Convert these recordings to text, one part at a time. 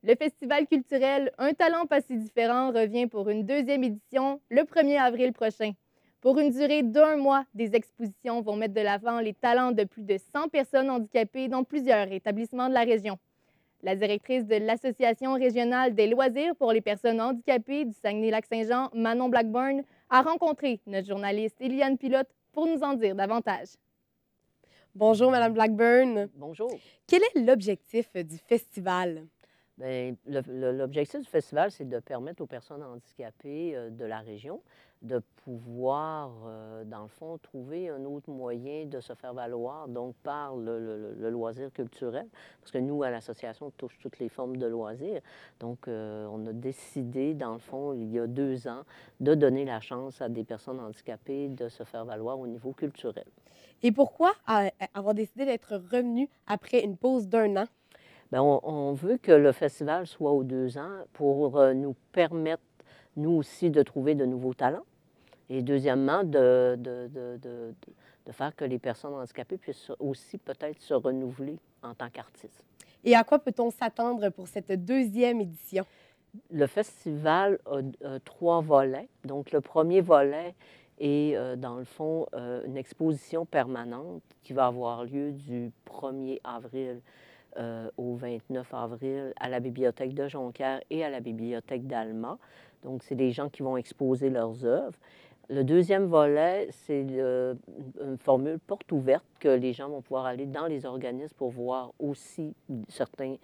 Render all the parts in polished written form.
Le festival culturel Un talent pas si différent revient pour une deuxième édition le 1er avril prochain. Pour une durée d'un mois, des expositions vont mettre de l'avant les talents de plus de 100 personnes handicapées dans plusieurs établissements de la région. La directrice de l'Association régionale des loisirs pour les personnes handicapées du Saguenay-Lac-Saint-Jean, Manon Blackburn, a rencontré notre journaliste Eliane Pilote pour nous en dire davantage. Bonjour, Madame Blackburn. Bonjour. Quel est l'objectif du festival? Bien, l'objectif du festival, c'est de permettre aux personnes handicapées de la région de pouvoir, dans le fond, trouver un autre moyen de se faire valoir, donc par le loisir culturel, parce que nous, à l'association, on touche toutes les formes de loisirs. Donc, on a décidé, dans le fond, il y a 2 ans, de donner la chance à des personnes handicapées de se faire valoir au niveau culturel. Et pourquoi avoir décidé d'être revenu après une pause d'un an? Bien, on veut que le festival soit aux 2 ans pour nous permettre, nous aussi, de trouver de nouveaux talents. Et deuxièmement, de faire que les personnes handicapées puissent aussi peut-être se renouveler en tant qu'artistes. Et à quoi peut-on s'attendre pour cette deuxième édition? Le festival a 3 volets. Donc, le premier volet est, dans le fond, une exposition permanente qui va avoir lieu du 1er avril au 29 avril à la Bibliothèque de Jonquière et à la Bibliothèque d'Alma. Donc, c'est des gens qui vont exposer leurs œuvres. Le deuxième volet, c'est une formule porte ouverte que les gens vont pouvoir aller dans les organismes pour voir aussi certains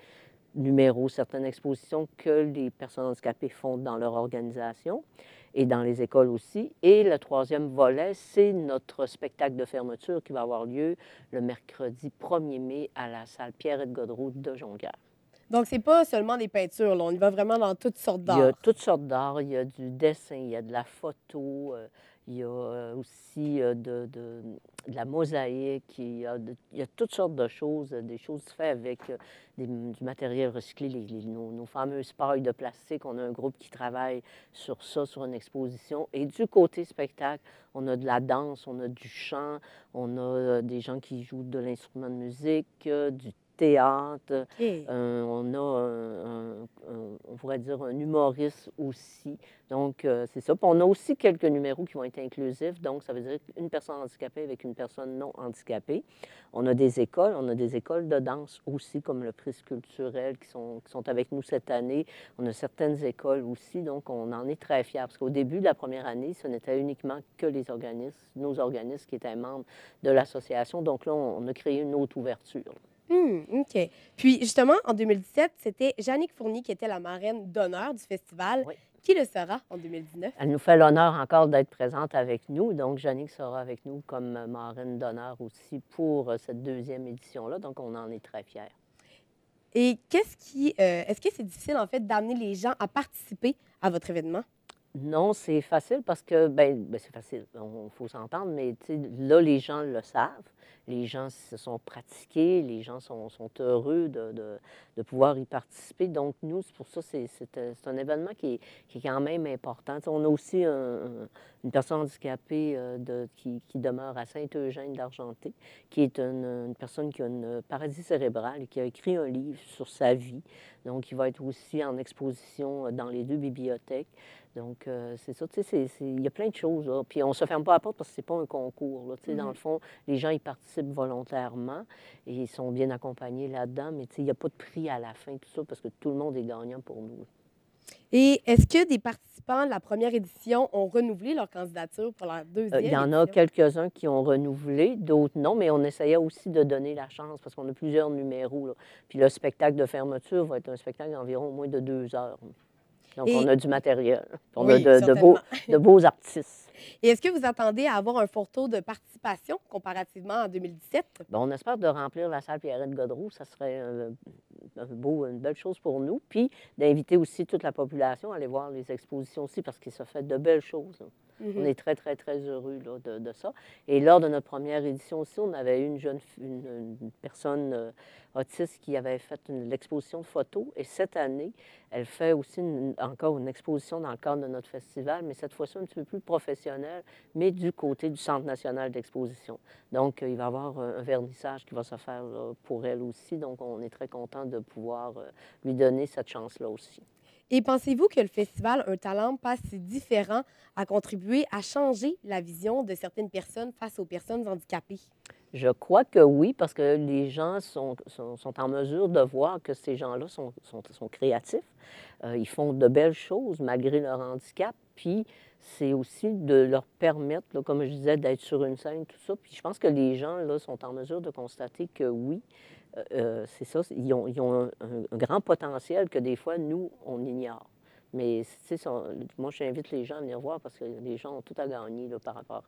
numéros, certaines expositions que les personnes handicapées font dans leur organisation et dans les écoles aussi. Et le troisième volet, c'est notre spectacle de fermeture qui va avoir lieu le mercredi 1er mai à la salle Pierrette-Godreau de Jonquière. Donc, c'est pas seulement des peintures, là. On y va vraiment dans toutes sortes d'art. Il y a toutes sortes d'art. Il y a du dessin, il y a de la photo, il y a aussi de la mosaïque, il y a toutes sortes de choses, des choses faites avec du matériel recyclé, nos fameuses pailles de plastique. On a un groupe qui travaille sur ça, sur une exposition. Et du côté spectacle, on a de la danse, on a du chant, on a des gens qui jouent de l'instrument de musique, du théâtre. OK. On a, on pourrait dire, un humoriste aussi. Donc, c'est ça. Puis on a aussi quelques numéros qui vont être inclusifs. Donc, ça veut dire une personne handicapée avec une personne non handicapée. On a des écoles de danse aussi, comme le Prix culturel, qui sont avec nous cette année. On a certaines écoles aussi. Donc, on en est très fiers. Parce qu'au début de la première année, ce n'était uniquement que les organismes, nos organismes qui étaient membres de l'association. Donc là, on a créé une autre ouverture. OK. Puis, justement, en 2017, c'était Jannick Fournier qui était la marraine d'honneur du festival. Oui. Qui le sera en 2019? Elle nous fait l'honneur encore d'être présente avec nous. Donc, Jannick sera avec nous comme marraine d'honneur aussi pour cette deuxième édition-là. Donc, on en est très fiers. Et est-ce que c'est difficile, en fait, d'amener les gens à participer à votre événement? Non, c'est facile parce que, ben c'est facile, il faut s'entendre, mais tu sais, là, les gens le savent, les gens se sont pratiqués, les gens sont heureux de pouvoir y participer. Donc, nous, c'est pour ça, c'est un événement qui est quand même important. Tu sais, on a aussi une personne handicapée qui demeure à Saint-Eugène d'Argenté, qui est une personne qui a une paralysie cérébrale et qui a écrit un livre sur sa vie. Donc, il va être aussi en exposition dans les 2 bibliothèques. Donc, c'est ça, tu sais, il y a plein de choses, là. Puis, on ne se ferme pas la porte parce que ce n'est pas un concours, là. Tu sais, dans le fond, les gens, ils participent volontairement et ils sont bien accompagnés là-dedans. Mais, tu sais, il n'y a pas de prix à la fin, tout ça, parce que tout le monde est gagnant pour nous. Et est-ce que des participants de la première édition ont renouvelé leur candidature pour la deuxième Il y en a édition? quelques-uns qui ont renouvelé, d'autres non, mais on essayait aussi de donner la chance parce qu'on a plusieurs numéros, là. Puis, le spectacle de fermeture va être un spectacle d'environ au moins de 2 heures. Donc, on a du matériel. On Oui, a certainement. de beaux artistes. Et est-ce que vous attendez à avoir un fort taux de participation comparativement à 2017? Bien, on espère de remplir la salle Pierrette-Godreau. Ça serait une belle chose pour nous. Puis d'inviter aussi toute la population à aller voir les expositions aussi parce qu'il se fait de belles choses, là. On est très, très, très heureux là, de ça. Et lors de notre première édition aussi, on avait eu une personne autiste qui avait fait l'exposition de photos. Et cette année, elle fait aussi encore une exposition dans le cadre de notre festival, mais cette fois-ci un petit peu plus professionnelle, mais du côté du Centre national d'exposition. Donc, il va y avoir un vernissage qui va se faire là, pour elle aussi. Donc, on est très content de pouvoir lui donner cette chance-là aussi. Et pensez-vous que le festival Un talent pas si différent a contribué à changer la vision de certaines personnes face aux personnes handicapées? Je crois que oui, parce que les gens sont en mesure de voir que ces gens-là sont créatifs. Ils font de belles choses malgré leur handicap. Puis c'est aussi de leur permettre, là, comme je disais, d'être sur une scène, tout ça. Puis je pense que les gens là, sont en mesure de constater que oui, c'est ça, ils ont un grand potentiel que des fois, nous, on ignore. Mais tu sais, moi, j'invite les gens à venir voir parce que les gens ont tout à gagner là, par rapport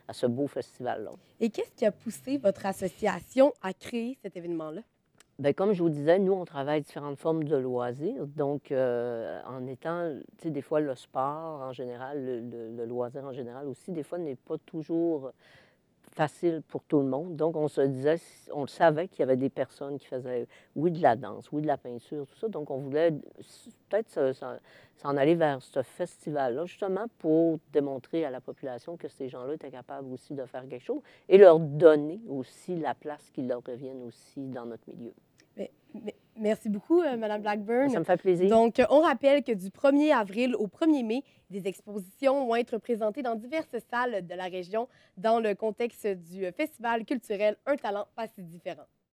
à ce beau festival-là. Et qu'est-ce qui a poussé votre association à créer cet événement-là? Bien, comme je vous disais, nous, on travaille différentes formes de loisirs. Donc, en étant, tu sais, des fois, le sport en général, le loisir en général aussi, des fois, n'est pas toujours facile pour tout le monde. Donc, on se disait, on le savait qu'il y avait des personnes qui faisaient, oui, de la danse, oui, de la peinture, tout ça. Donc, on voulait peut-être s'en aller vers ce festival-là, justement pour démontrer à la population que ces gens-là étaient capables aussi de faire quelque chose et leur donner aussi la place qui leur revienne aussi dans notre milieu. Merci beaucoup, Mme Blackburn. Ça me fait plaisir. Donc, on rappelle que du 1er avril au 1er mai, des expositions vont être présentées dans diverses salles de la région dans le contexte du festival culturel Un talent pas si différent.